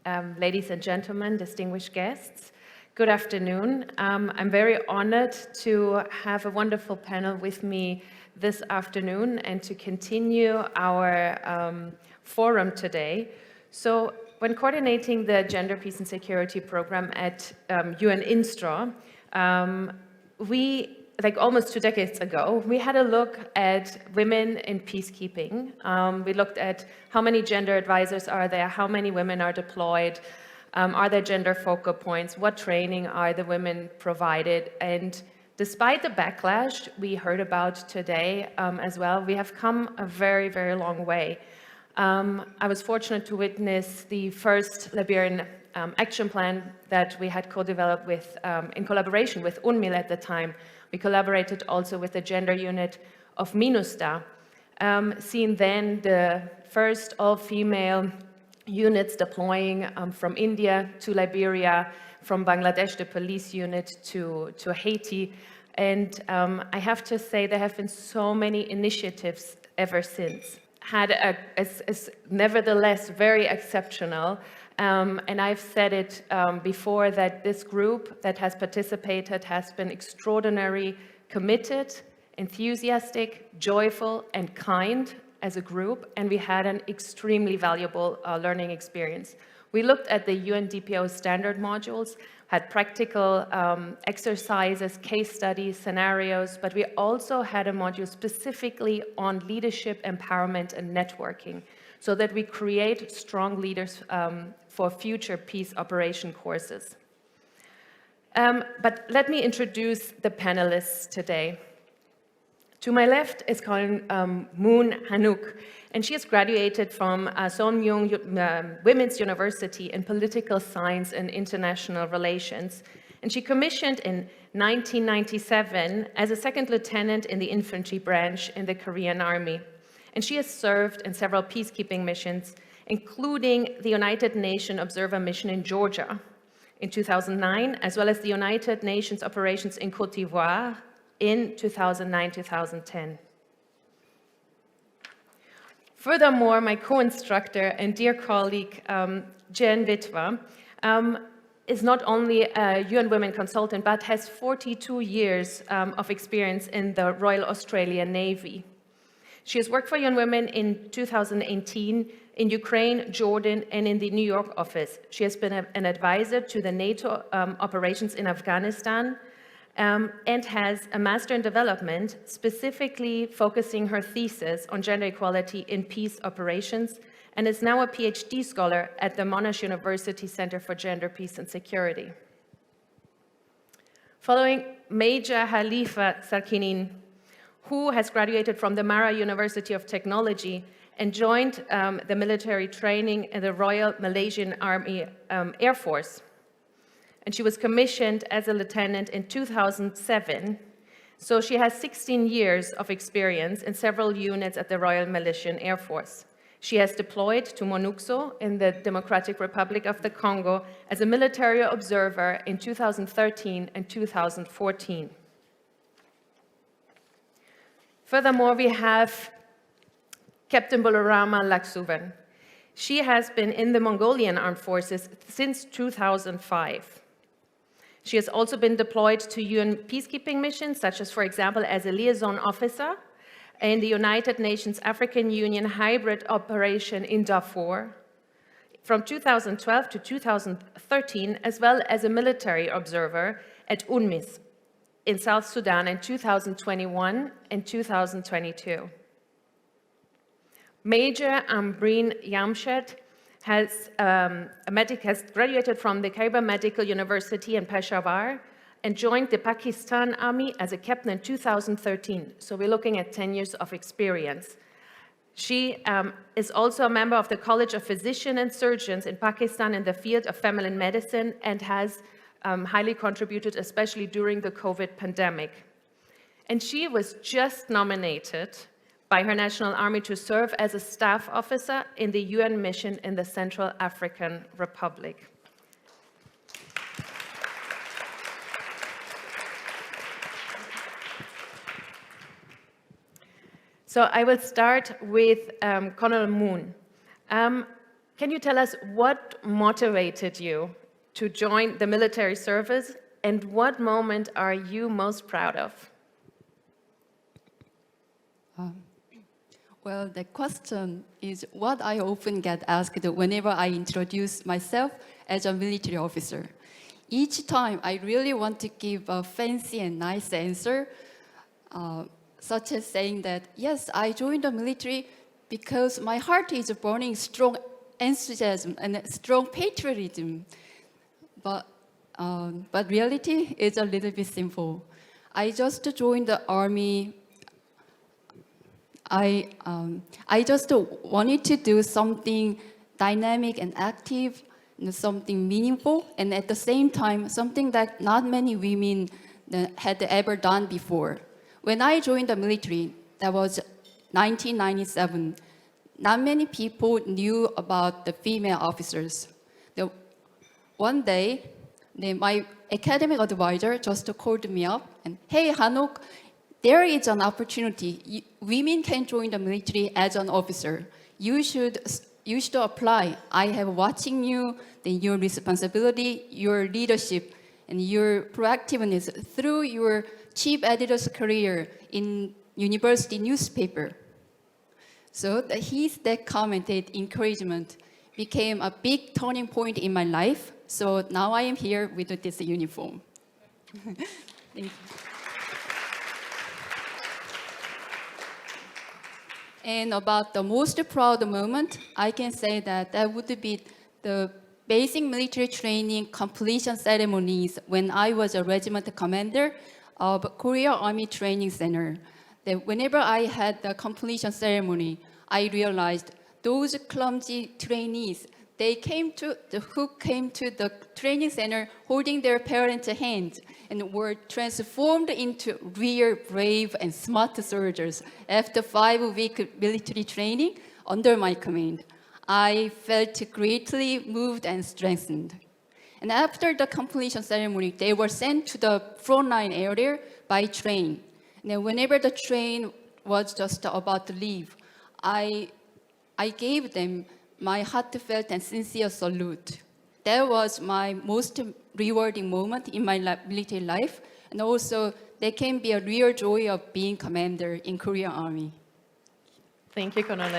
Ladies and gentlemen, distinguished guests, good afternoon. I'm very honored to have a wonderful panel with me this afternoon and to continue our forum today. So when coordinating the Gender, Peace and Security program at UN INSTRA, we, like almost 2 decades ago, we had a look at women in peacekeeping. We looked at how many gender advisors are there, how many women are deployed, are there gender focal points, what training are the women provided, and despite the backlash we heard about today as well, we have come a very, very long way. I was fortunate to witness the first Liberian action plan that we had co-developed with, in collaboration with UNMIL at the time. We collaborated also with the gender unit of MINUSTA, seeing then the first all-female units deploying from India to Liberia, from Bangladesh, the police unit, to Haiti. And I have to say there have been so many initiatives ever since. Is nevertheless very exceptional. And I've said it before that this group that has participated has been extraordinarily committed, enthusiastic, joyful, and kind as a group, and we had an extremely valuable learning experience. We looked at the UNDPO standard modules, had practical exercises, case studies, scenarios, but we also had a module specifically on leadership, empowerment, and networking, so that we create strong leaders for future peace operation courses. But let me introduce the panelists today. To my left is Colin Moon Hanouk, and she has graduated from Seoul Women's University in Political Science and International Relations. And she commissioned in 1997 as a second lieutenant in the infantry branch in the Korean Army. And she has served in several peacekeeping missions, including the United Nations Observer Mission in Georgia in 2009, as well as the United Nations operations in Côte d'Ivoire in 2009-2010. Furthermore, my co-instructor and dear colleague, Jen Witwer, is not only a UN Women consultant, but has 42 years of experience in the Royal Australian Navy. She has worked for UN Women in 2018 in Ukraine, Jordan, and in the New York office. She has been an advisor to the NATO operations in Afghanistan and has a Master in Development, specifically focusing her thesis on gender equality in peace operations, and is now a PhD scholar at the Monash University Center for Gender, Peace and Security. Following Major Khalifa Sarkinin, who has graduated from the Mara University of Technology and joined the military training in the Royal Malaysian Army Air Force. And she was commissioned as a lieutenant in 2007. So she has 16 years of experience in several units at the Royal Malaysian Air Force. She has deployed to MONUSCO in the Democratic Republic of the Congo as a military observer in 2013 and 2014. Furthermore, we have Captain Bolorama Laksuvan. She has been in the Mongolian Armed Forces since 2005. She has also been deployed to UN peacekeeping missions, such as, for example, as a liaison officer in the United Nations African Union hybrid operation in Darfur from 2012 to 2013, as well as a military observer at UNMIS in South Sudan in 2021 and 2022. Major Ambreen Yamshed has graduated from the Khyber Medical University in Peshawar and joined the Pakistan Army as a captain in 2013. So we're looking at 10 years of experience. She is also a member of the College of Physicians and Surgeons in Pakistan in the field of family medicine and has highly contributed, especially during the COVID pandemic. And she was just nominated by her national army to serve as a staff officer in the UN mission in the Central African Republic. So I will start with Colonel Moon. Can you tell us what motivated you to join the military service, and what moment are you most proud of? Well, the question is what I often get asked whenever I introduce myself as a military officer. Each time I really want to give a fancy and nice answer, such as saying that, yes, I joined the military because my heart is burning strong enthusiasm and strong patriotism. But reality is a little bit simple. I just joined the army. I just wanted to do something dynamic and active, something meaningful, and at the same time, something that not many women had ever done before. When I joined the military, that was 1997, not many people knew about the female officers. One day, my academic advisor just called me up and, hey, Hanok, there is an opportunity. Women can join the military as an officer. You should apply. I have watching you, then your responsibility, your leadership, and your proactiveness through your chief editor's career in university newspaper. So that comment, that encouragement became a big turning point in my life. So now I am here with this uniform. Thank you. And about the most proud moment, I can say that would be the basic military training completion ceremonies when I was a regiment commander of Korea Army Training Center. That whenever I had the completion ceremony, I realized those clumsy trainees, who came to the training center holding their parents' hands and were transformed into real brave and smart soldiers after 5-week military training under my command. I felt greatly moved and strengthened. And after the completion ceremony, they were sent to the frontline area by train. And whenever the train was just about to leave, I gave them my heartfelt and sincere salute. That was my most rewarding moment in my military life, and also that can be a real joy of being commander in Korean Army. Thank you, Colonel.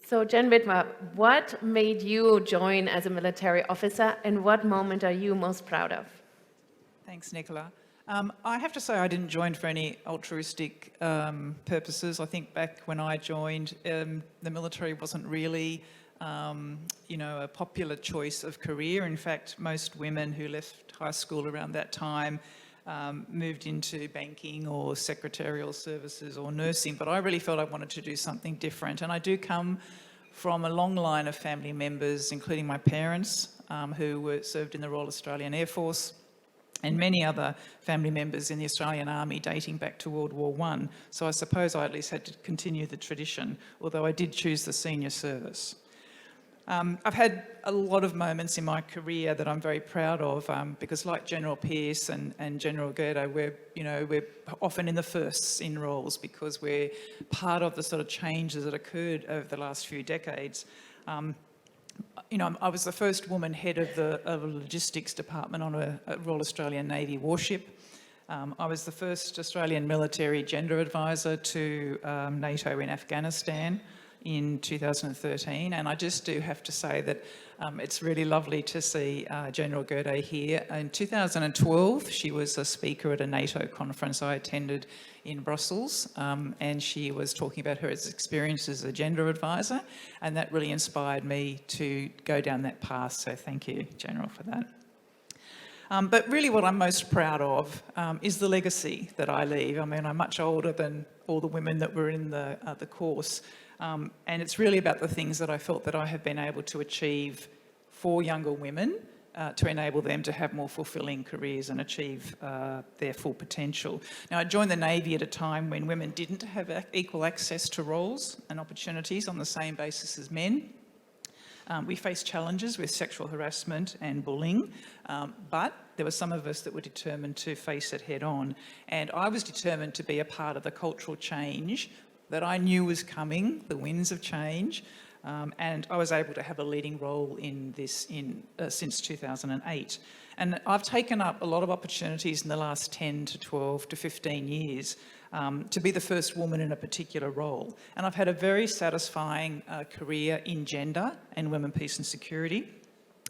So, Jen Widmer, what made you join as a military officer, and what moment are you most proud of? Thanks, Nicola. I have to say I didn't join for any altruistic purposes. I think back when I joined, the military wasn't really, a popular choice of career. In fact, most women who left high school around that time moved into banking or secretarial services or nursing, but I really felt I wanted to do something different. And I do come from a long line of family members, including my parents, who served in the Royal Australian Air Force, and many other family members in the Australian Army dating back to World War I. So I suppose I at least had to continue the tradition, although I did choose the senior service. I've had a lot of moments in my career that I'm very proud of, because like General Pearce and General Gerdo, we're often in the firsts in roles because we're part of the sort of changes that occurred over the last few decades. I was the first woman head of the logistics department on a Royal Australian Navy warship. I was the first Australian military gender advisor to NATO in Afghanistan in 2013, and I just do have to say that it's really lovely to see General Gerdo here. In 2012, she was a speaker at a NATO conference I attended in Brussels, and she was talking about her experience as a gender advisor, and that really inspired me to go down that path, so thank you, General, for that. But really what I'm most proud of is the legacy that I leave. I mean, I'm much older than all the women that were in the course, and it's really about the things that I felt that I have been able to achieve for younger women to enable them to have more fulfilling careers and achieve their full potential. Now, I joined the Navy at a time when women didn't have equal access to roles and opportunities on the same basis as men. We faced challenges with sexual harassment and bullying, but there were some of us that were determined to face it head on. And I was determined to be a part of the cultural change that I knew was coming, the winds of change, and I was able to have a leading role in this since 2008. And I've taken up a lot of opportunities in the last 10 to 12 to 15 years to be the first woman in a particular role. And I've had a very satisfying career in gender and women, peace and security.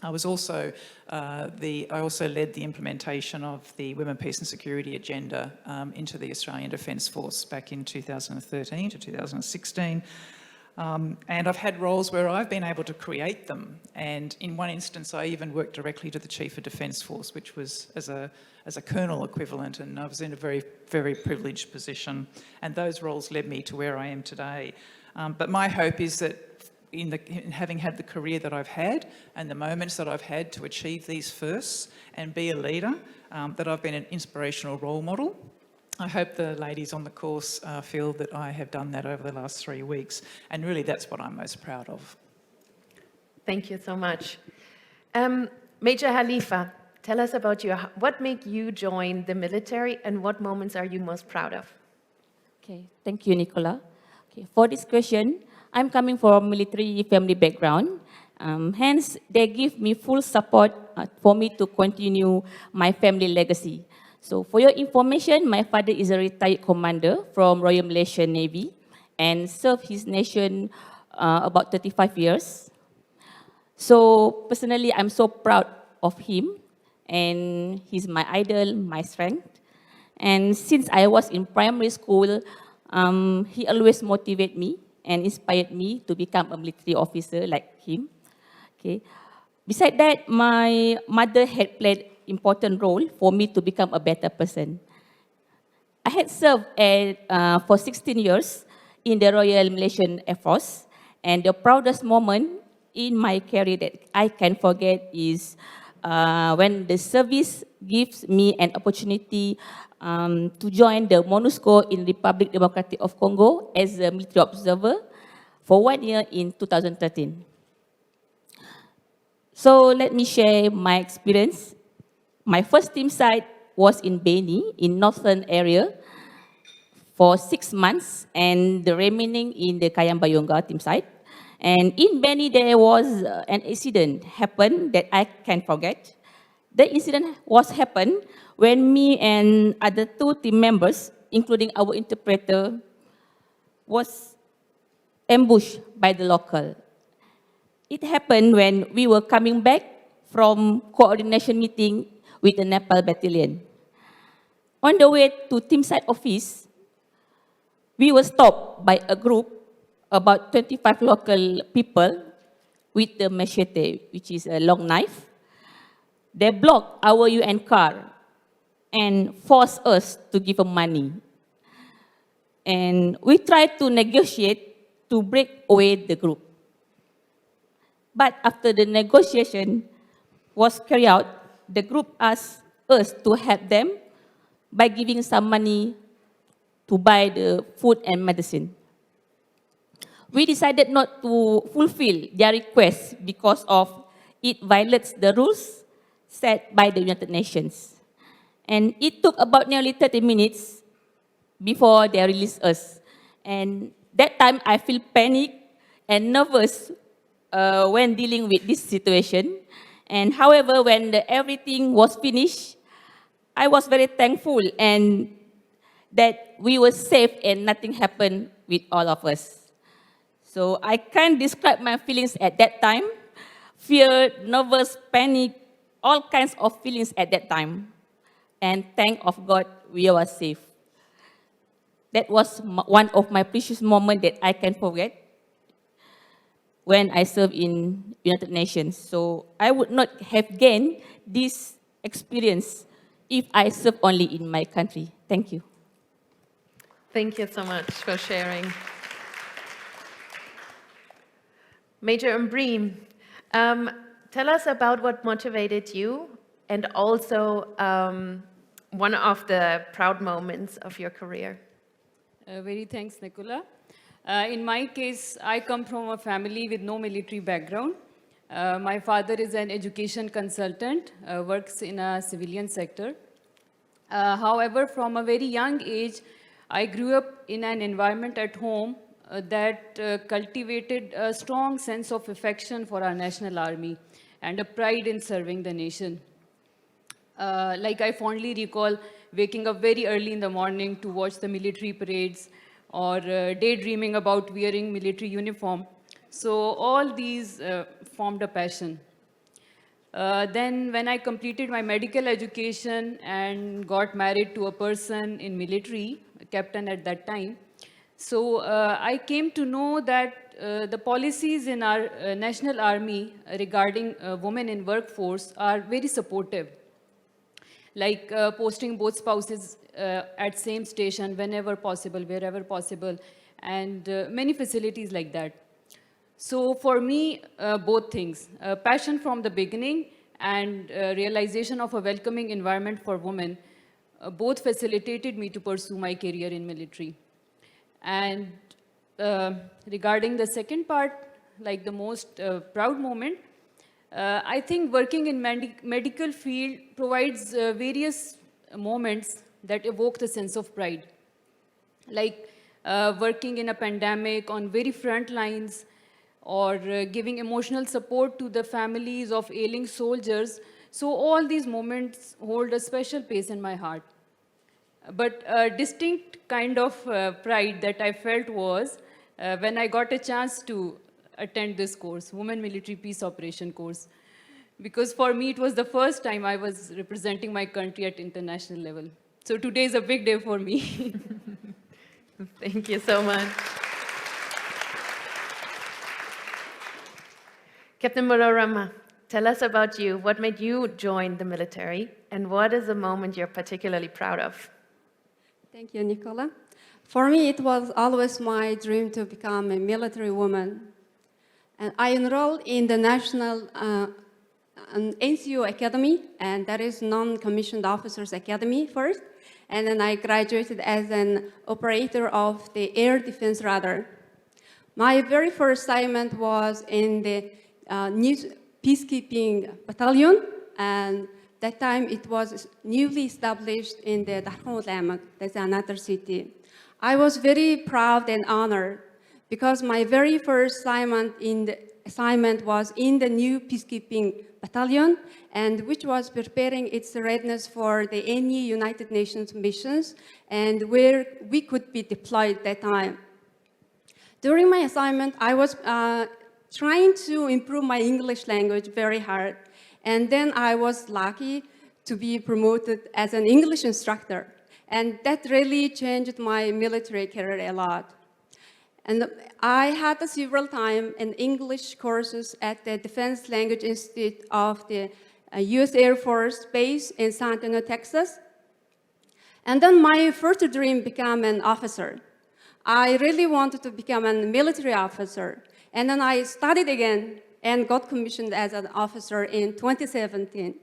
I also led the implementation of the Women, Peace and Security agenda into the Australian Defence Force back in 2013 to 2016. And I've had roles where I've been able to create them. And in one instance, I even worked directly to the Chief of Defence Force, which was as a colonel equivalent, and I was in a very, very privileged position. And those roles led me to where I am today. But my hope is that in having had the career that I've had and the moments that I've had to achieve these firsts and be a leader, that I've been an inspirational role model. I hope the ladies on the course feel that I have done that over the last 3 weeks, and really that's what I'm most proud of. Thank you so much. Major Halifa, tell us about what made you join the military and what moments are you most proud of? Okay, thank you, Nicola. Okay, for this question, I'm coming from military family background. Hence, they give me full support for me to continue my family legacy. So for your information, my father is a retired commander from Royal Malaysian Navy and served his nation about 35 years. So personally, I'm so proud of him, and he's my idol, my strength. And since I was in primary school, he always motivated me and inspired me to become a military officer like him. Okay. Besides that, my mother had played important role for me to become a better person. I had served for 16 years in the Royal Malaysian Air Force, and the proudest moment in my career that I can forget is when the service gives me an opportunity to join the MONUSCO in Republic Democratic of Congo as a military observer for 1 year in 2013. So let me share my experience. My first team site was in Beni, in northern area, for 6 months, and the remaining in the Kayambayonga team site. And in Beni, there was an incident happened that I can't forget. The incident happened when me and other 2 team members, including our interpreter, was ambushed by the local. It happened when we were coming back from coordination meeting with the Nepal battalion. On the way to team site office, we were stopped by a group, about 25 local people, with the machete, which is a long knife. They blocked our UN car and forced us to give them money. And we tried to negotiate to break away the group. But after the negotiation was carried out, the group asked us to help them by giving some money to buy the food and medicine. We decided not to fulfill their request because of it violates the rules set by the United Nations. And it took about nearly 30 minutes before they released us. And that time I feel panic and nervous when dealing with this situation. And however, when everything was finished, I was very thankful and that we were safe and nothing happened with all of us. So I can't describe my feelings at that time. Fear, nervous, panic, all kinds of feelings at that time. And thank of God, we were safe. That was one of my precious moments that I can forget when I served in United Nations. So I would not have gained this experience if I served only in my country. Thank you. Thank you so much for sharing. Major Umbreem, tell us about what motivated you and also one of the proud moments of your career. Very thanks, Nicola. In my case, I come from a family with no military background. My father is an education consultant, works in a civilian sector. However, from a very young age, I grew up in an environment at home that cultivated a strong sense of affection for our national army and a pride in serving the nation. Like I fondly recall waking up very early in the morning to watch the military parades or daydreaming about wearing military uniform. So all these formed a passion. Then when I completed my medical education and got married to a person in military, a captain at that time, so I came to know that the policies in our national army regarding women in workforce are very supportive, like posting both spouses at same station whenever possible, wherever possible, and many facilities like that. So for me, both things, passion from the beginning and realization of a welcoming environment for women, both facilitated me to pursue my career in military. And regarding the second part, like the most proud moment, I think working in medical field provides various moments that evoke the sense of pride. Like working in a pandemic on very front lines, or giving emotional support to the families of ailing soldiers. So all these moments hold a special place in my heart. But a distinct kind of pride that I felt was when I got a chance to attend this course, Women Military Peace Operation course. Because for me, it was the first time I was representing my country at international level. So today is a big day for me. Thank you so much. Captain Mororama, tell us about you. What made you join the military, and what is a moment you're particularly proud of? Thank you, Nicola. For me, it was always my dream to become a military woman. And I enrolled in the National NCO Academy, and that is Non-Commissioned Officers Academy first. And then I graduated as an operator of the Air Defense Radar. My very first assignment was in the new Peacekeeping Battalion, and that time it was newly established in the Darhoulamak, that's another city. I was very proud and honored because my very first assignment was in the new Peacekeeping Battalion, and which was preparing its readiness for any United Nations missions and where we could be deployed at that time. During my assignment, I was trying to improve my English language very hard. And then I was lucky to be promoted as an English instructor. And that really changed my military career a lot. And I had several times in English courses at the Defense Language Institute of the U.S. Air Force Base in San Antonio, Texas. And then my first dream became an officer. I really wanted to become a military officer. And then I studied again and got commissioned as an officer in 2017.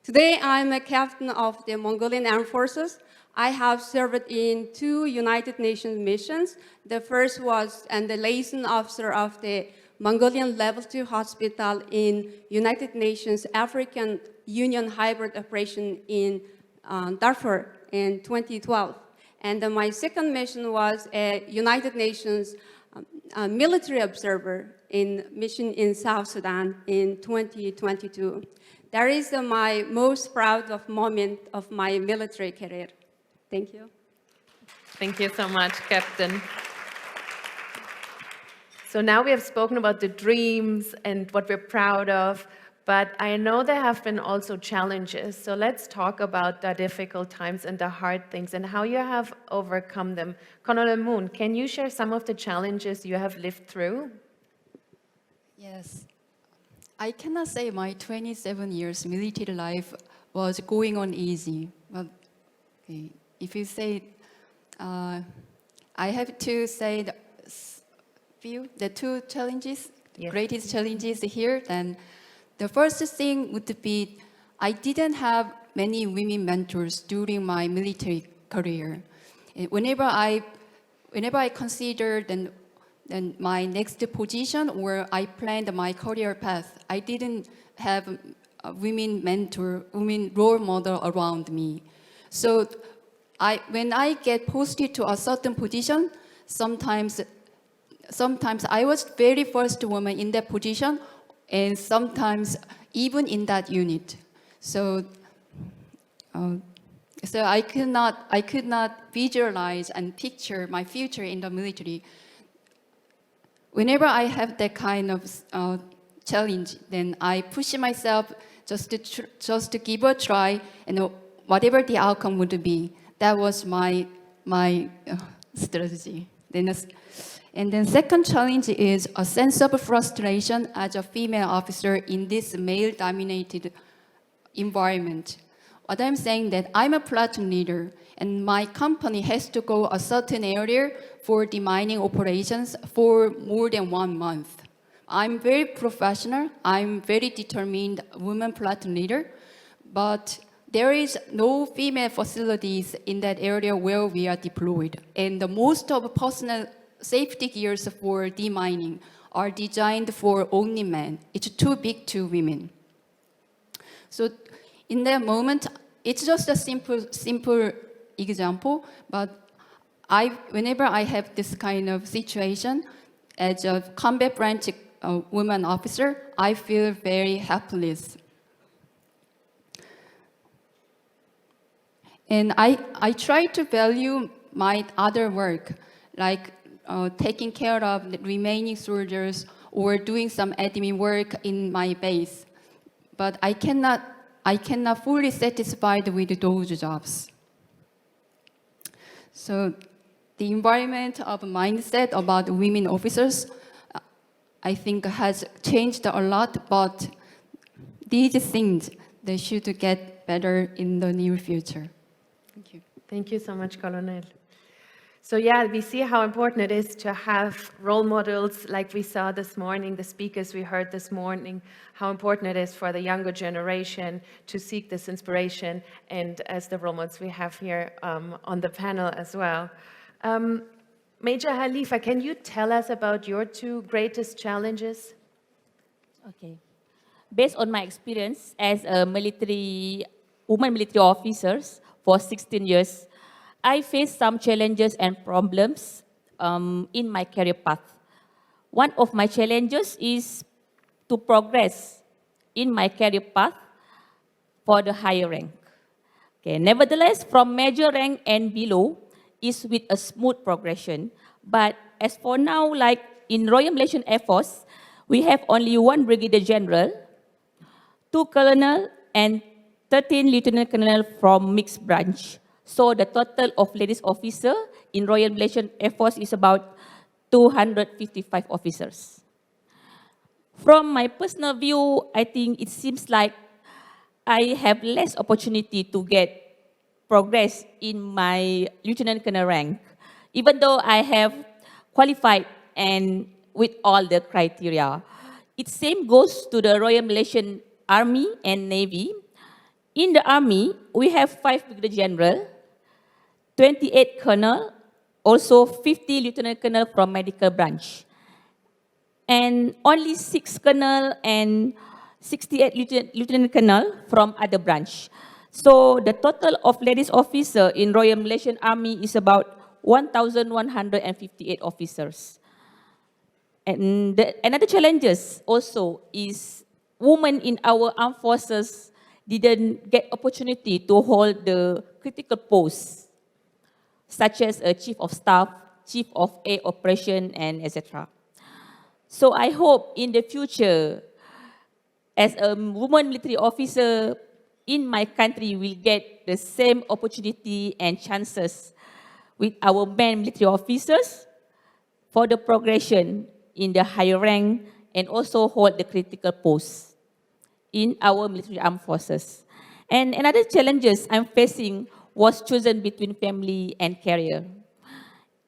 Today, I'm a captain of the Mongolian Armed Forces. I have served in 2 United Nations missions. The first was the liaison officer of the Mongolian Level 2 Hospital in United Nations African Union Hybrid Operation in Darfur in 2012. And my second mission was a United Nations military observer in mission in South Sudan in 2022. That is my most proud moment of my military career. Thank you. Thank you so much, Captain. So now we have spoken about the dreams and what we're proud of, but I know there have been also challenges. So let's talk about the difficult times and the hard things and how you have overcome them. Colonel Moon, can you share some of the challenges you have lived through? Yes. I cannot say my 27 years military life was going on easy. But okay, if you say, I have to say the 2 challenges, Yes. greatest challenges here, then the first thing would be I didn't have many women mentors during my military career. Whenever I considered then my next position or I planned my career path, I didn't have a women mentor, women role model around me. So when I get posted to a certain position, sometimes I was very first woman in that position, and sometimes even in that unit. So, so I could not visualize and picture my future in the military. Whenever I have that kind of challenge, then I push myself just to give a try, and whatever the outcome would be. That was my strategy. And then second challenge is a sense of frustration as a female officer in this male-dominated environment. What I'm saying that I'm a platoon leader, and my company has to go a certain area for the mining operations for more than 1 month. I'm very professional. I'm very determined woman platoon leader, but there is no female facilities in that area where we are deployed. And the most of personal safety gears for demining are designed for only men. It's too big to women. So in that moment, it's just a simple example, but whenever I have this kind of situation, as a combat branch woman officer, I feel very helpless. And I try to value my other work, like taking care of the remaining soldiers or doing some admin work in my base. But I cannot fully satisfied with those jobs. So the environment of mindset about women officers, I think has changed a lot, but these things, they should get better in the near future. Thank you. Thank you so much, Colonel. So yeah, we see how important it is to have role models like we saw this morning, the speakers we heard this morning, how important it is for the younger generation to seek this inspiration, and as the role models we have here on the panel as well. Major Halifa, can you tell us about your 2 greatest challenges? Okay. Based on my experience as a woman military officer for 16 years, I faced some challenges and problems in my career path. One of my challenges is to progress in my career path for the higher rank. Okay. Nevertheless, from major rank and below is with a smooth progression. But as for now, like in Royal Malaysian Air Force, we have only 1 Brigadier General, 2 Colonel, and 13 Lieutenant Colonel from mixed branch. So the total of ladies officer in Royal Malaysian Air Force is about 255 officers. From my personal view, I think it seems like I have less opportunity to get progress in my Lieutenant Colonel rank, even though I have qualified and with all the criteria. It same goes to the Royal Malaysian Army and Navy. In the Army, we have 5 Brigadier General, 28 Colonel, also 50 Lieutenant Colonel from medical branch, and only 6 Colonel and 68 Lieutenant Colonel from other branch. So the total of ladies officer in Royal Malaysian Army is about 1,158 officers. And another challenges also is women in our armed forces didn't get opportunity to hold the critical posts, such as a chief of staff, chief of air operation, and etc. So I hope in the future, as a woman military officer in my country, will get the same opportunity and chances with our men military officers for the progression in the higher rank and also hold the critical posts in our military armed forces. And another challenges I'm facing was chosen between family and career.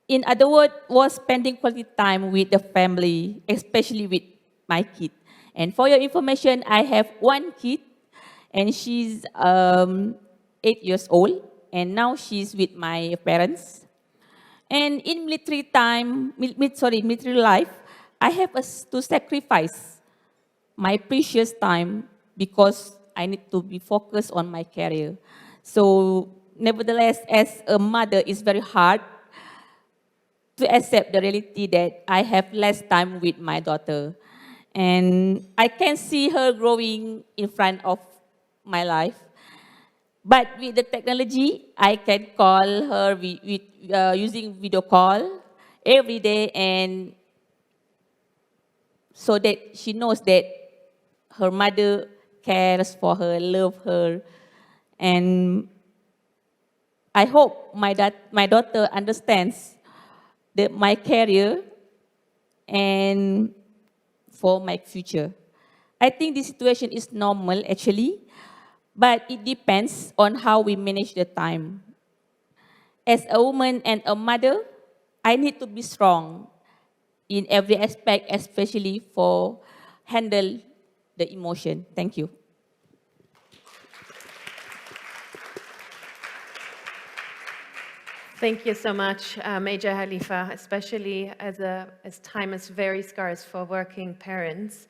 In other words, was spending quality time with the family, especially with my kid. And for your information, I have 1 kid, and she's 8 years old, and now she's with my parents. And in military time, military life, I have to sacrifice my precious time because I need to be focused on my career. So nevertheless, as a mother, it's very hard to accept the reality that I have less time with my daughter. And I can see her growing in front of my life. But with the technology, I can call her using video call every day, and so that she knows that her mother cares for her, love her. And I hope my daughter understands my career and for my future. I think this situation is normal actually, but it depends on how we manage the time. As a woman and a mother, I need to be strong in every aspect, especially for handle the emotion. Thank you. Thank you so much, Major Khalifa, especially as time is very scarce for working parents.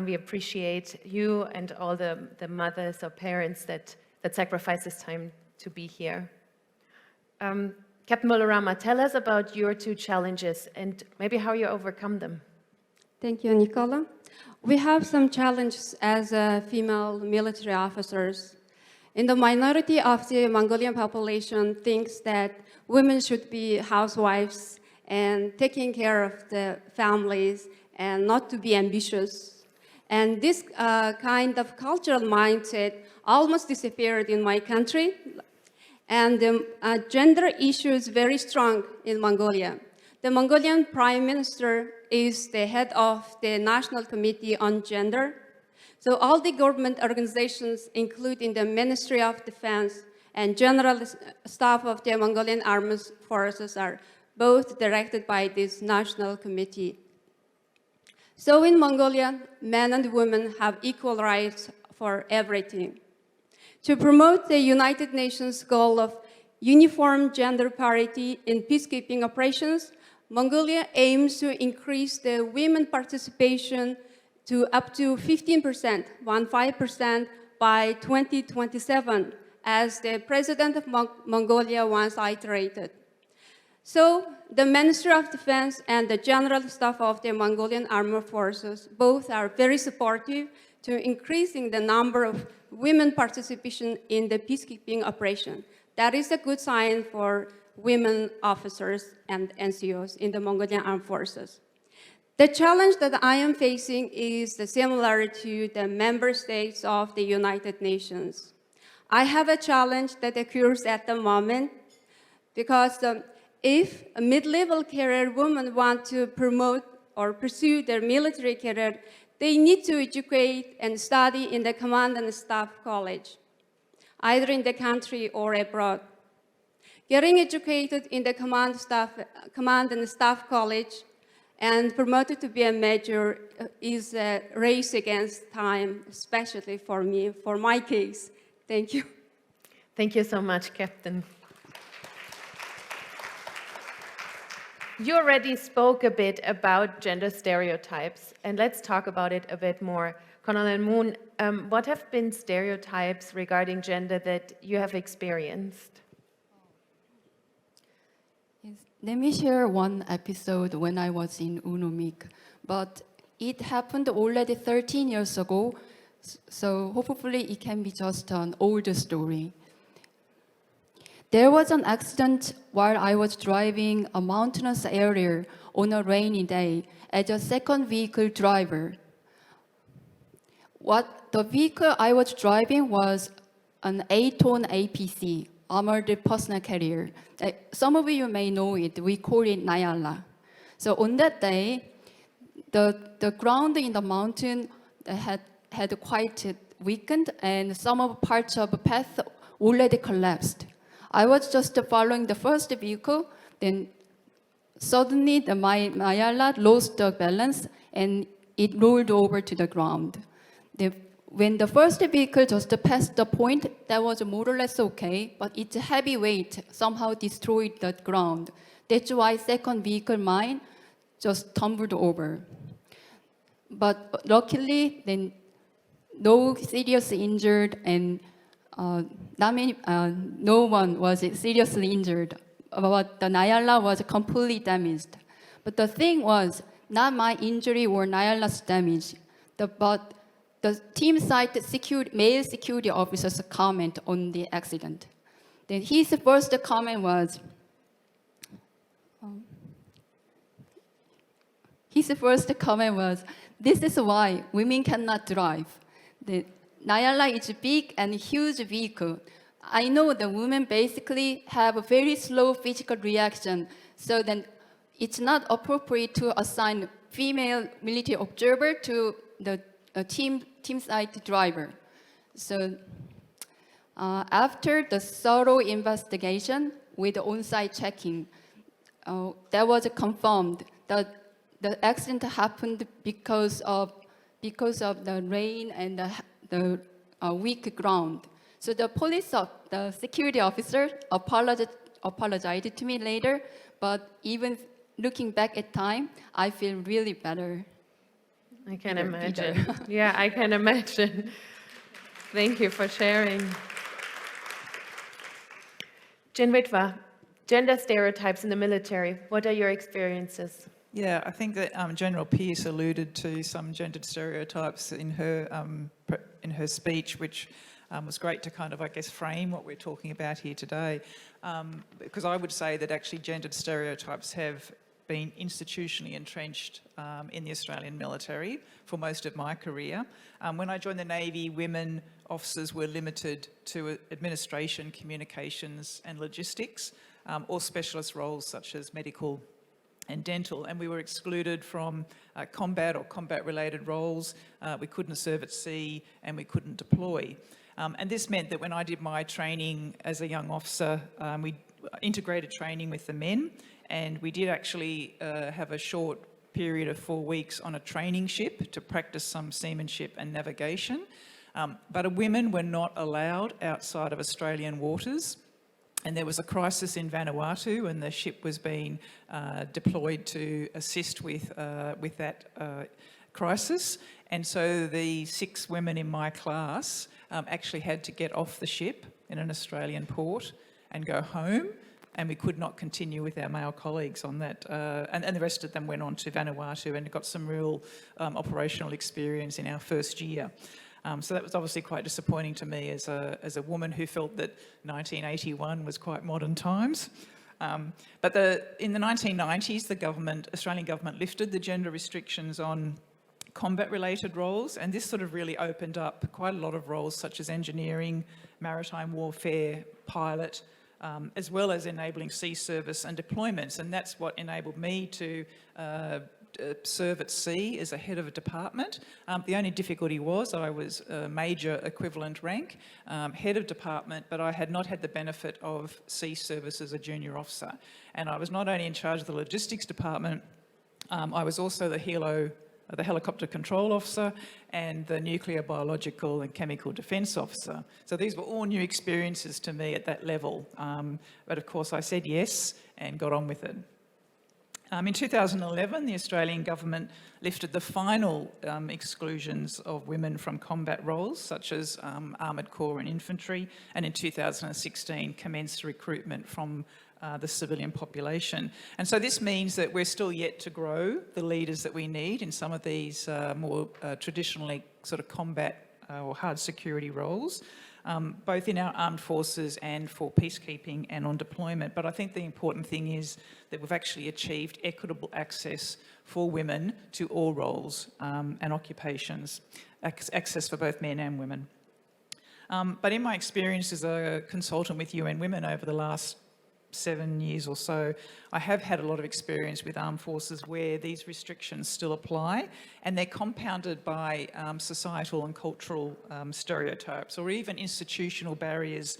We appreciate you and all the mothers or parents that sacrifice this time to be here. Captain Mularama, tell us about your two challenges and maybe how you overcome them. Thank you, Nicola. We have some challenges as female military officers. In the minority of the Mongolian population thinks that women should be housewives and taking care of the families and not to be ambitious. And this kind of cultural mindset almost disappeared in my country. And the gender issue is very strong in Mongolia. The Mongolian Prime Minister is the head of the National Committee on Gender. So all the government organizations, including the Ministry of Defense and General Staff of the Mongolian Armed Forces, are both directed by this national committee. So in Mongolia, men and women have equal rights for everything. To promote the United Nations goal of uniform gender parity in peacekeeping operations, Mongolia aims to increase the women participation to up to 15%, 15% by 2027, as the President of Mongolia once iterated. So the Ministry of Defense and the General Staff of the Mongolian Armed Forces both are very supportive to increasing the number of women participation in the peacekeeping operation. That is a good sign for women officers and NCOs in the Mongolian Armed Forces. The challenge that I am facing is similar to the member states of the United Nations. I have a challenge that occurs at the moment because if a mid-level career women want to promote or pursue their military career, they need to educate and study in the Command and Staff College, either in the country or abroad. Getting educated in the Command and Staff College and promoted to be a major is a race against time, especially for me, for my case. Thank you. Thank you so much, Captain. You already spoke a bit about gender stereotypes, and let's talk about it a bit more. Colonel Moon, what have been stereotypes regarding gender that you have experienced? Let me share one episode when I was in Unumik, but it happened already 13 years ago, so hopefully it can be just an older story. There was an accident while I was driving a mountainous area on a rainy day as a second vehicle driver. The vehicle I was driving was an 8-ton APC, armored personal carrier. Some of you may know it, we call it Nayala. So on that day, the ground in the mountain had quite weakened and some of parts of the path already collapsed. I was just following the first vehicle, then suddenly my Nayala lost the balance and it rolled over to the ground. When the first vehicle just passed the point, that was more or less okay, but its heavy weight somehow destroyed the ground. That's why second vehicle mine just tumbled over. But luckily, then no serious injured and no one was seriously injured, but the Nyala was completely damaged. But the thing was, not my injury or Nyala's damage, but the team site male security officer's comment on the accident. Then his first comment was, this is why women cannot drive. The Nyala is a big and huge vehicle. I know the women basically have a very slow physical reaction, so then it's not appropriate to assign female military observer to the team site driver. So after the thorough investigation with on-site checking, that was confirmed that the accident happened because of the rain and the weak ground. So the the security officer apologized to me later, but even looking back at time, I feel really better. I can imagine. Yeah, I can imagine. Thank you for sharing. Jinritva, gender stereotypes in the military. What are your experiences? Yeah, I think that General Pearce alluded to some gendered stereotypes in her speech, which was great to kind of, I guess, frame what we're talking about here today. Because I would say that actually gendered stereotypes have been institutionally entrenched in the Australian military for most of my career. When I joined the Navy, women officers were limited to administration, communications and logistics, or specialist roles such as medical and dental, and we were excluded from combat or combat-related roles. We couldn't serve at sea and we couldn't deploy. And this meant that when I did my training as a young officer, we integrated training with the men, and we did actually have a short period of 4 weeks on a training ship to practice some seamanship and navigation. But women were not allowed outside of Australian waters. And there was a crisis in Vanuatu, and the ship was being deployed to assist with that crisis. And so the 6 women in my class actually had to get off the ship in an Australian port and go home, and we could not continue with our male colleagues on that. And the rest of them went on to Vanuatu and got some real operational experience in our first year. So that was obviously quite disappointing to me as a woman who felt that 1981 was quite modern times. But in the 1990s, the Australian government lifted the gender restrictions on combat-related roles, and this sort of really opened up quite a lot of roles such as engineering, maritime warfare, pilot, as well as enabling sea service and deployments. And that's what enabled me to serve at sea as a head of a department. The only difficulty was I was a major equivalent rank, head of department, but I had not had the benefit of sea service as a junior officer. And I was not only in charge of the logistics department, I was also the helicopter control officer and the nuclear, biological and chemical defence officer. So these were all new experiences to me at that level. But of course I said yes and got on with it. In 2011, the Australian government lifted the final exclusions of women from combat roles, such as armoured corps and infantry, and in 2016 commenced recruitment from the civilian population. And so this means that we're still yet to grow the leaders that we need in some of these more traditionally sort of combat or hard security roles, both in our armed forces and for peacekeeping and on deployment. But I think the important thing is that we've actually achieved equitable access for women to all roles and occupations, access for both men and women. But in my experience as a consultant with UN Women over the last 7 years or so, I have had a lot of experience with armed forces where these restrictions still apply, and they're compounded by societal and cultural stereotypes or even institutional barriers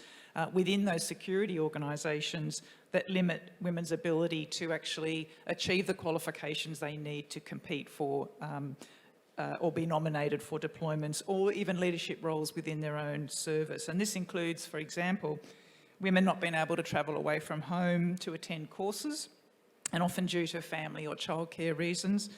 within those security organisations that limit women's ability to actually achieve the qualifications they need to compete for or be nominated for deployments or even leadership roles within their own service. And this includes, for example, women not being able to travel away from home to attend courses, and often due to family or childcare reasons.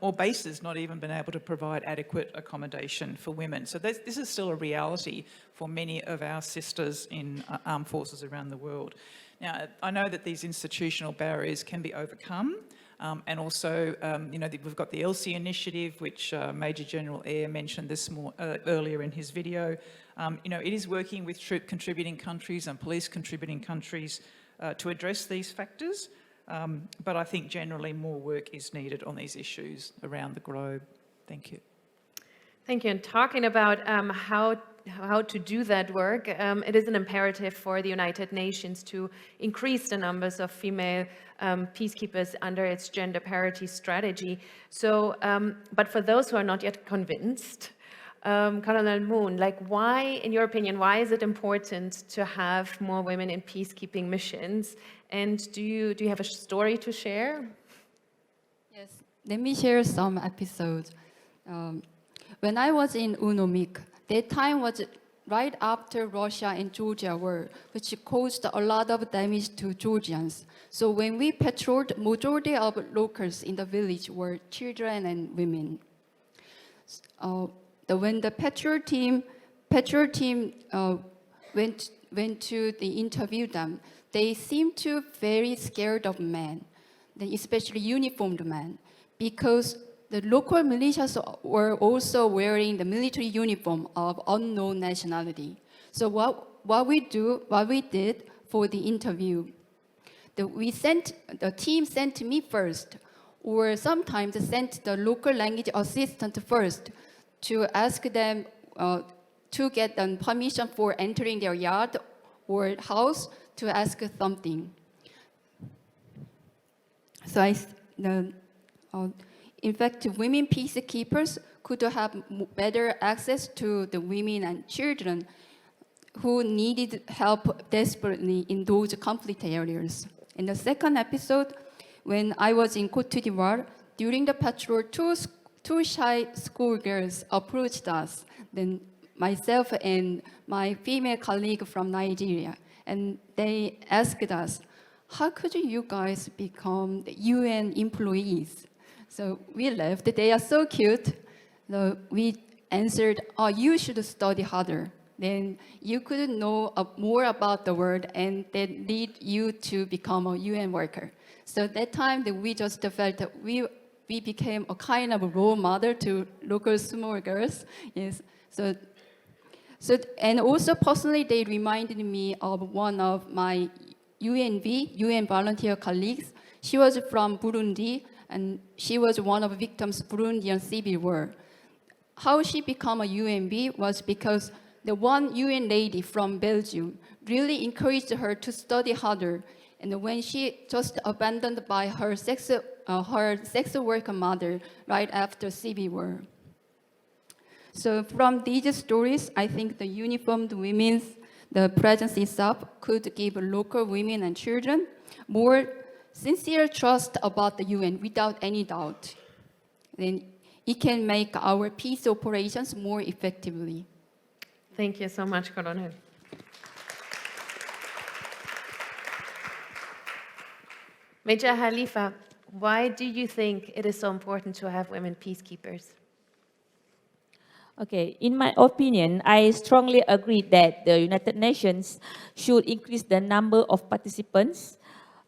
or bases not even been able to provide adequate accommodation for women. So this is still a reality for many of our sisters in armed forces around the world. Now, I know that these institutional barriers can be overcome, and also, we've got the ELSI initiative, which Major General Eyre mentioned earlier in his video. It is working with troop contributing countries and police contributing countries to address these factors, but I think generally more work is needed on these issues around the globe. Thank you. Thank you. And talking about how to do that work, it is an imperative for the United Nations to increase the numbers of female peacekeepers under its gender parity strategy. So, but for those who are not yet convinced, Colonel Moon, why, in your opinion, why is it important to have more women in peacekeeping missions? And do you have a story to share? Yes, let me share some episodes. When I was in UNOMIC, that time was right after Russia and Georgia war, which caused a lot of damage to Georgians. So when we patrolled, majority of locals in the village were children and women. When the patrol team went to interview them, they seemed to very scared of men, especially uniformed men, because the local militias were also wearing the military uniform of unknown nationality. So what we did for the interview, the team sent me first, or sometimes sent the local language assistant first to ask them to get permission for entering their yard or house to ask something. So in fact, women peacekeepers could have better access to the women and children who needed help desperately in those conflict areas. In the second episode, when I was in Côte d'Ivoire, during the patrol, two shy schoolgirls approached us, then myself and my female colleague from Nigeria, and they asked us, how could you guys become UN employees? So we laughed. They are so cute. So we answered, oh, you should study harder. Then you could know more about the world, and that lead you to become a UN worker. So that time, we just felt that we became a kind of role model to local small girls. Yes. So and also personally, they reminded me of one of my UN volunteer colleagues. She was from Burundi, and she was one of the victims of Burundian civil war. How she became a UNV was because the one UN lady from Belgium really encouraged her to study harder. And when she just abandoned by her sex worker mother right after civil war. So from these stories, I think the uniformed women's the presence itself could give local women and children more sincere trust about the UN without any doubt. Then it can make our peace operations more effectively. Thank you so much, Colonel. Major Khalifa, why do you think it is so important to have women peacekeepers? Okay, in my opinion, I strongly agree that the United Nations should increase the number of participants,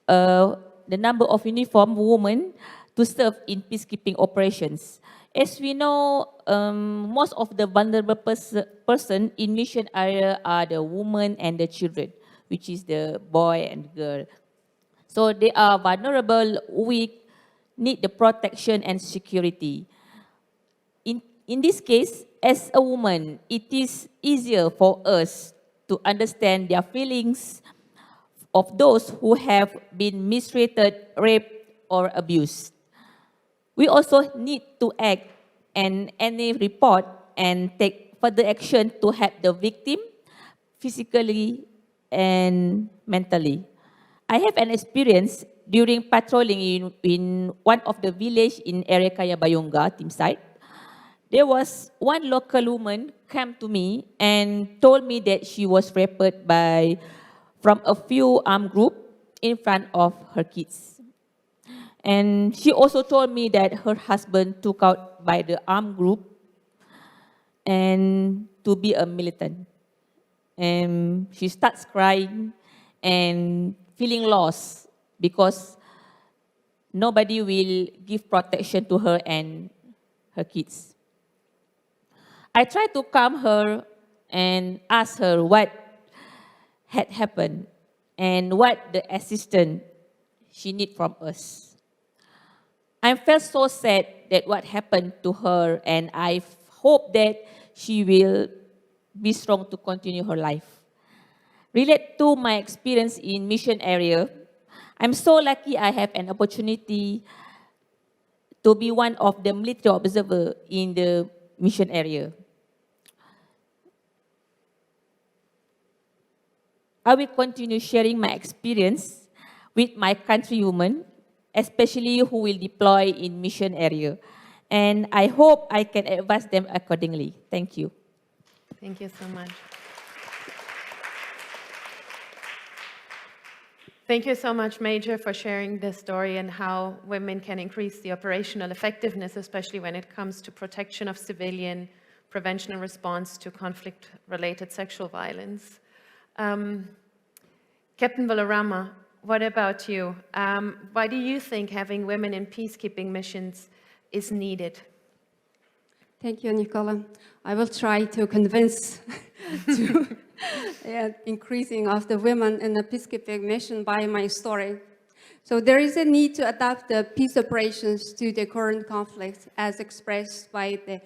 the number of uniformed women to serve in peacekeeping operations. As we know, most of the vulnerable person in mission area are the women and the children, which is the boy and girl. So they are vulnerable, weak, need the protection and security. In this case, as a woman, it is easier for us to understand their feelings of those who have been mistreated, raped, or abused. We also need to act and any report and take further action to help the victim physically and mentally. I have an experience during patrolling in one of the village in area Kaya Bayunga, team site. There was one local woman came to me and told me that she was raped from a few armed group in front of her kids. And she also told me that her husband took out by the armed group and to be a militant. And she starts crying and feeling lost because nobody will give protection to her and her kids. I tried to calm her and ask her what had happened and what the assistance she need from us. I felt so sad that what happened to her, and I hope that she will be strong to continue her life. Related to my experience in mission area, I'm so lucky I have an opportunity to be one of the military observer in the mission area. I will continue sharing my experience with my countrywomen, especially who will deploy in mission area. And I hope I can advise them accordingly. Thank you. Thank you so much. Thank you so much, Major, for sharing this story and how women can increase the operational effectiveness, especially when it comes to protection of civilian, prevention and response to conflict-related sexual violence. Captain Balarama, what about you? Why do you think having women in peacekeeping missions is needed? Thank you, Nicola. I will try to convince to increasing of the women in the peacekeeping mission by my story. So there is a need to adapt the peace operations to the current conflict as expressed by the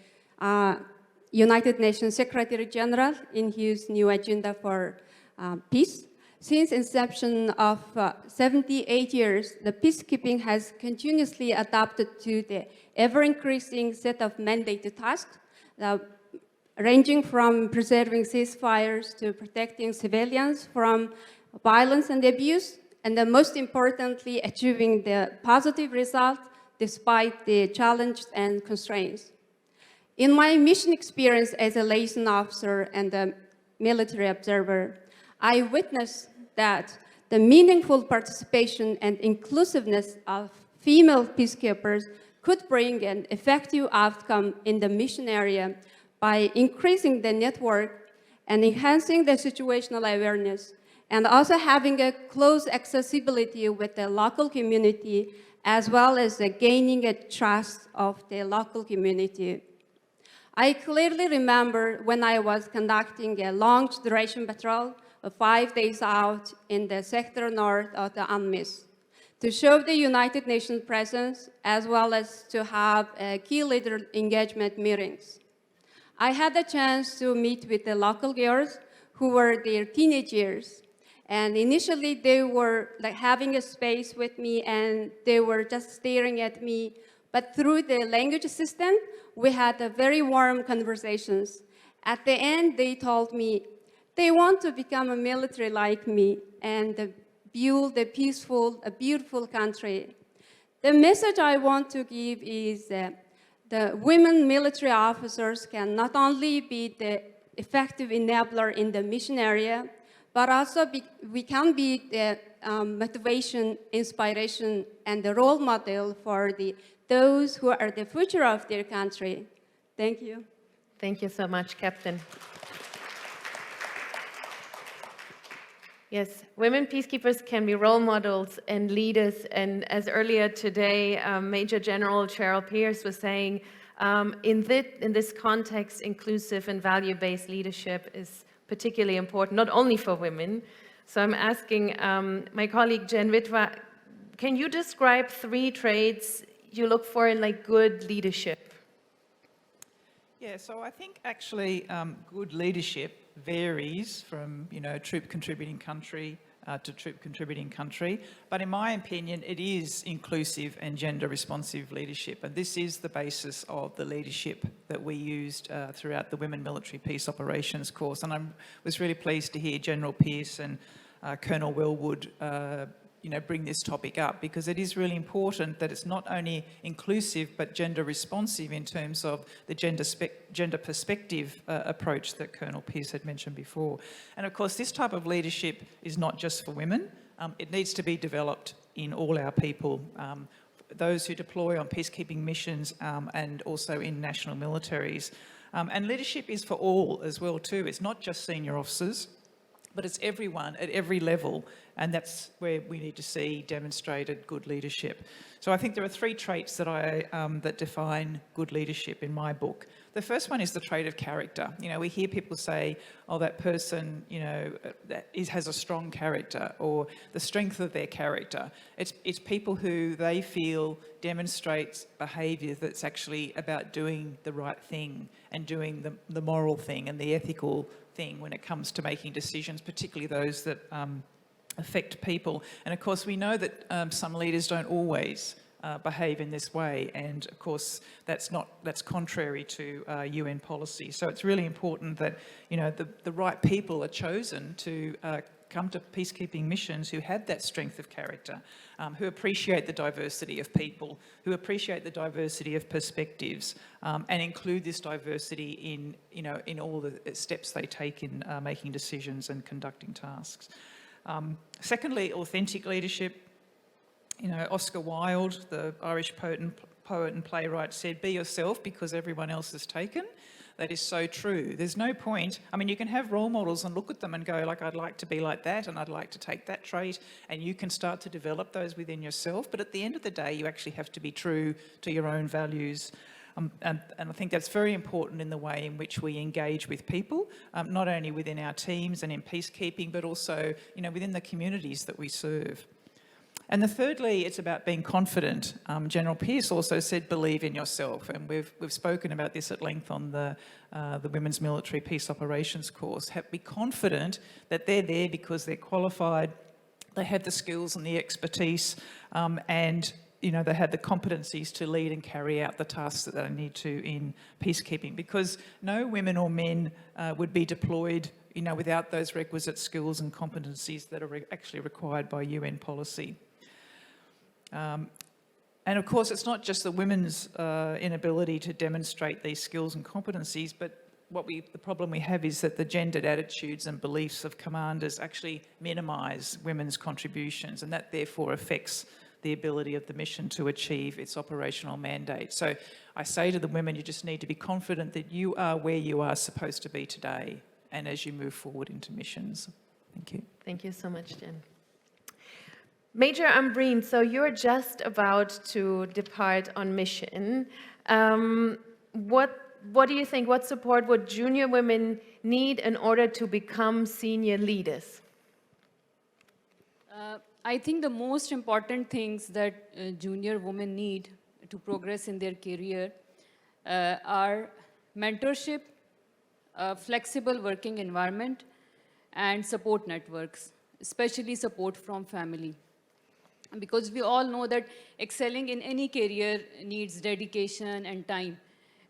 United Nations Secretary General in his new agenda for peace. Since inception of 78 years, the peacekeeping has continuously adapted to the ever-increasing set of mandated tasks, ranging from preserving ceasefires to protecting civilians from violence and abuse, and then most importantly, achieving the positive result despite the challenges and constraints. In my mission experience as a liaison officer and a military observer, I witnessed that the meaningful participation and inclusiveness of female peacekeepers could bring an effective outcome in the mission area by increasing the network and enhancing the situational awareness, and also having a close accessibility with the local community, as well as gaining a trust of the local community. I clearly remember when I was conducting a long-duration patrol of 5 days out in the sector north of the UNMISS to show the United Nations presence, as well as to have key leader engagement meetings. I had the chance to meet with the local girls who were their teenage years. And initially, they were like having a space with me, and they were just staring at me. But through the language assistant, we had a very warm conversations. At the end, they told me they want to become a military like me and build a peaceful, a beautiful country. The message I want to give is the women military officers can not only be the effective enabler in the mission area, but also we can be the motivation, inspiration, and the role model for those who are the future of their country. Thank you. Thank you so much, Captain. Yes, women peacekeepers can be role models and leaders, and as earlier today, Major General Cheryl Pierce was saying, in this context, inclusive and value-based leadership is particularly important, not only for women. So I'm asking my colleague Jen Witwa, can you describe 3 traits you look for in like good leadership? Yeah, so I think actually good leadership varies from, troop contributing country to troop contributing country. But in my opinion, it is inclusive and gender responsive leadership. And this is the basis of the leadership that we used throughout the Women Military Peace Operations course. And I was really pleased to hear General Pierce and Colonel Wellwood bring this topic up, because it is really important that it's not only inclusive but gender responsive in terms of the gender perspective approach that Colonel Pierce had mentioned before. And of course, this type of leadership is not just for women. It needs to be developed in all our people, those who deploy on peacekeeping missions and also in national militaries. And leadership is for all as well too. It's not just senior officers, but it's everyone at every level, and that's where we need to see demonstrated good leadership. So I think there are 3 traits that that define good leadership in my book. The first one is the trait of character. You know, we hear people say, oh, that person, you know, has a strong character, or the strength of their character. It's people who they feel demonstrates behaviour that's actually about doing the right thing and doing the moral thing and the ethical thing when it comes to making decisions, particularly those that affect people. And of course, we know that some leaders don't always behave in this way, and of course that's contrary to UN policy. So it's really important that, you know, the right people are chosen to come to peacekeeping missions who have that strength of character, who appreciate the diversity of people, who appreciate the diversity of perspectives, and include this diversity in, you know, in all the steps they take in making decisions and conducting tasks. Secondly, authentic leadership. You know, Oscar Wilde, the Irish poet and playwright, said, "Be yourself because everyone else is taken." That is so true. There's no point. I mean, you can have role models and look at them and go, like, I'd like to be like that, and I'd like to take that trait, and you can start to develop those within yourself. But at the end of the day, you actually have to be true to your own values. And I think that's very important in the way in which we engage with people, not only within our teams and in peacekeeping, but also, you know, within the communities that we serve. And thirdly, it's about being confident. General Pearce also said, believe in yourself. And we've spoken about this at length on the Women's Military Peace Operations course. Be confident that they're there because they're qualified, they have the skills and the expertise, and, you know, they have the competencies to lead and carry out the tasks that they need to in peacekeeping. Because no women or men would be deployed, you know, without those requisite skills and competencies that are actually required by UN policy. And of course, it's not just the women's inability to demonstrate these skills and competencies, but the problem we have is that the gendered attitudes and beliefs of commanders actually minimise women's contributions, and that therefore affects the ability of the mission to achieve its operational mandate. So I say to the women, you just need to be confident that you are where you are supposed to be today, and as you move forward into missions. Thank you. Thank you so much, Jen. Major Ambreen, so you're just about to depart on mission. What do you think? What support would junior women need in order to become senior leaders? I think the most important things that junior women need to progress in their career are mentorship, flexible working environment, and support networks, especially support from family. Because we all know that excelling in any career needs dedication and time.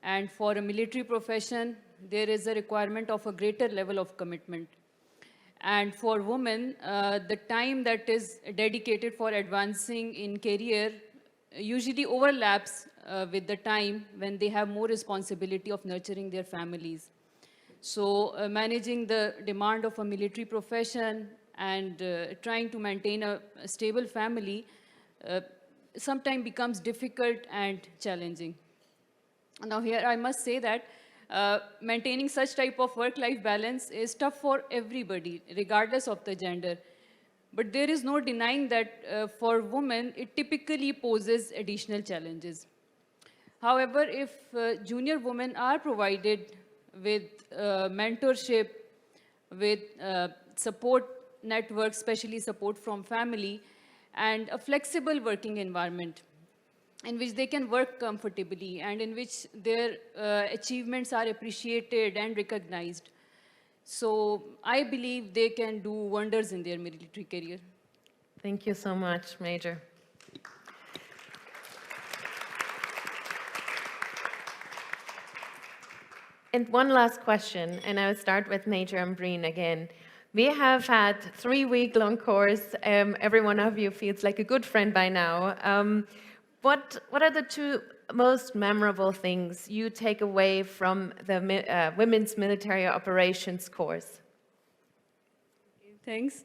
And for a military profession, there is a requirement of a greater level of commitment. And for women, the time that is dedicated for advancing in career usually overlaps with the time when they have more responsibility of nurturing their families. So managing the demand of a military profession and trying to maintain a stable family sometimes becomes difficult and challenging. Now here I must say that maintaining such type of work-life balance is tough for everybody, regardless of the gender. But there is no denying that for women, it typically poses additional challenges. However, if junior women are provided with mentorship, with support networks, especially support from family, and a flexible working environment in which they can work comfortably and in which their achievements are appreciated and recognized. So I believe they can do wonders in their military career. Thank you so much, Major. And one last question, and I'll start with Major Ambreen again. We have had 3-week-long course. Every one of you feels like a good friend by now. What are the 2 most memorable things you take away from the Women's Military Operations course? Thanks.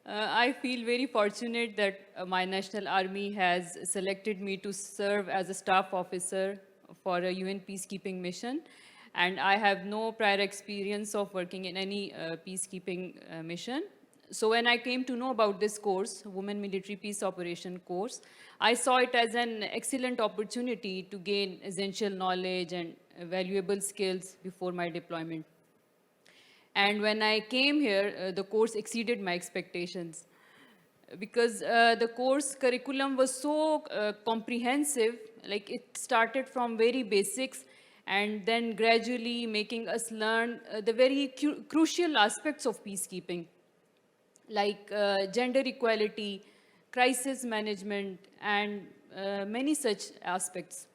I feel very fortunate that my National Army has selected me to serve as a staff officer for a UN peacekeeping mission. And I have no prior experience of working in any peacekeeping mission. So when I came to know about this course, Women Military Peace Operation course, I saw it as an excellent opportunity to gain essential knowledge and valuable skills before my deployment. And when I came here, the course exceeded my expectations because the course curriculum was so comprehensive, like it started from very basics and then gradually making us learn the very crucial aspects of peacekeeping, like gender equality, crisis management, and many such aspects.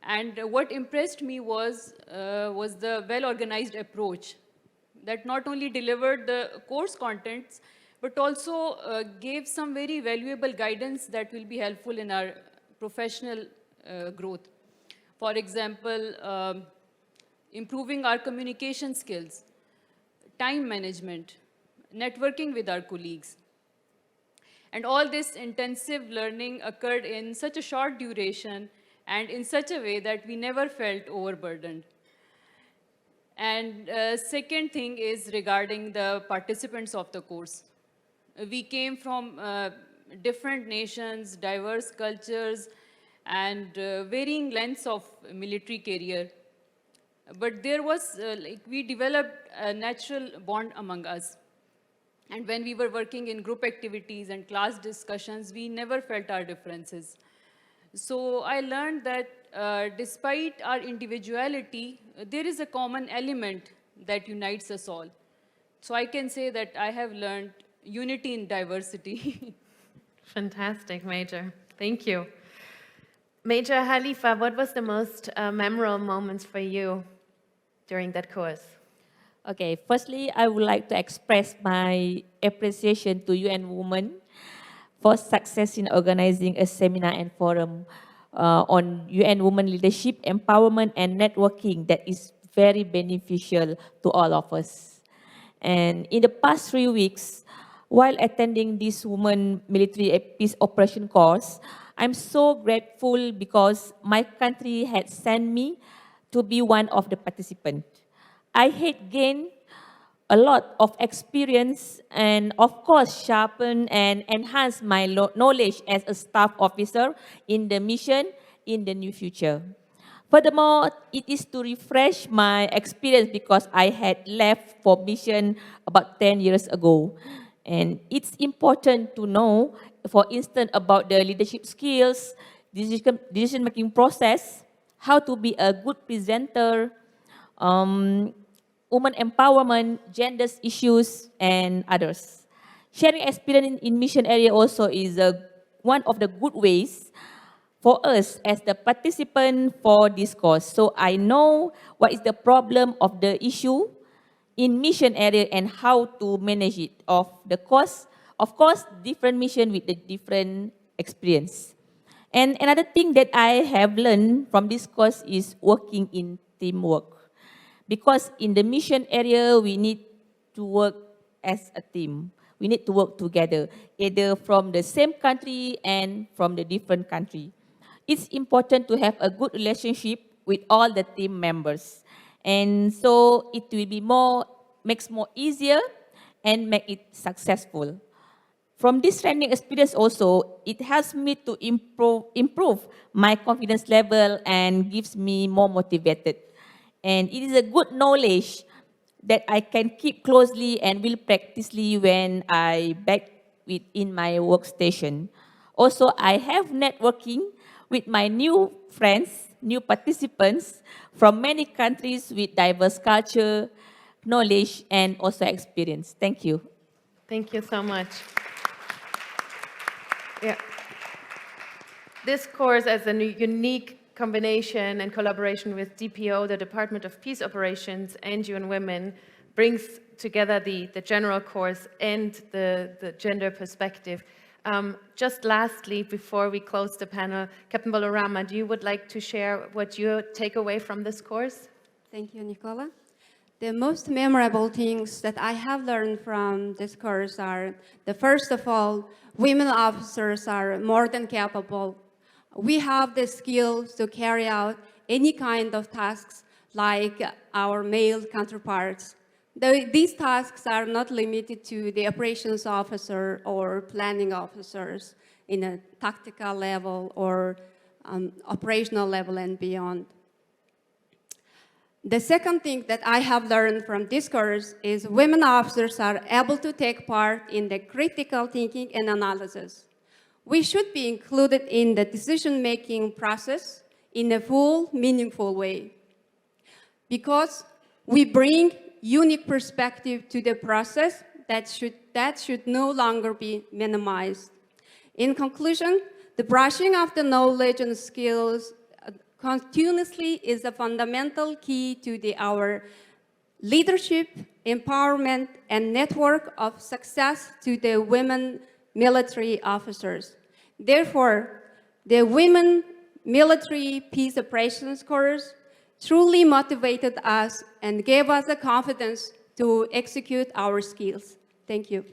And what impressed me was the well-organized approach that not only delivered the course contents, but also gave some very valuable guidance that will be helpful in our professional growth. For example, improving our communication skills, time management, networking with our colleagues. And all this intensive learning occurred in such a short duration and in such a way that we never felt overburdened. And second thing is regarding the participants of the course. We came from different nations, diverse cultures, and varying lengths of military career. But there was, we developed a natural bond among us. And when we were working in group activities and class discussions, we never felt our differences. So I learned that despite our individuality, there is a common element that unites us all. So I can say that I have learned unity in diversity. Fantastic, Major. Thank you. Major Halifa, what was the most memorable moments for you during that course? Okay, firstly, I would like to express my appreciation to UN Women for success in organizing a seminar and forum on UN Women leadership, empowerment, and networking that is very beneficial to all of us. And in the past 3 weeks, while attending this Women Military Peace Operation course, I'm so grateful because my country had sent me to be one of the participants. I had gained a lot of experience and of course sharpen and enhance my knowledge as a staff officer in the mission in the near future. Furthermore, it is to refresh my experience because I had left for mission about 10 years ago. And it's important to know, for instance, about the leadership skills, decision-making process, how to be a good presenter, women empowerment, gender issues, and others. Sharing experience in mission area also is one of the good ways for us as the participant for this course. So I know what is the problem of the issue in mission area and how to manage it of the course. Of course, different mission with the different experience. And another thing that I have learned from this course is working in teamwork. Because in the mission area, we need to work as a team. We need to work together, either from the same country and from the different country. It's important to have a good relationship with all the team members. And so it will be makes more easier and make it successful. From this training experience also, it helps me to improve my confidence level and gives me more motivated. And it is a good knowledge that I can keep closely and will practicely when I back in my workstation. Also, I have networking with my new friends, new participants from many countries with diverse culture, knowledge, and also experience. Thank you. Thank you so much. Yeah. This course, as a unique combination and collaboration with DPO, the Department of Peace Operations, and UN Women, brings together the general course and the gender perspective. Just lastly, before we close the panel, Captain Bolorama, do you would like to share what you take away from this course? Thank you, Nicola. The most memorable things that I have learned from this course are, the first of all, women officers are more than capable. We have the skills to carry out any kind of tasks like our male counterparts. These tasks are not limited to the operations officer or planning officers in a tactical level or operational level and beyond. The second thing that I have learned from this course is women officers are able to take part in the critical thinking and analysis. We should be included in the decision-making process in a full, meaningful way, because we bring unique perspective to the process that should no longer be minimized. In conclusion, the brushing of the knowledge and skills continuously is a fundamental key to our leadership, empowerment, and network of success to the women military officers. Therefore, the Women Military Peace Operations course truly motivated us and gave us the confidence to execute our skills. Thank you.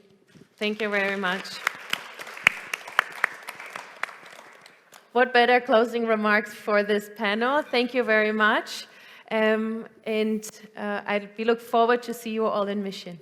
Thank you very much. What better closing remarks for this panel? Thank you very much. We look forward to see you all in mission.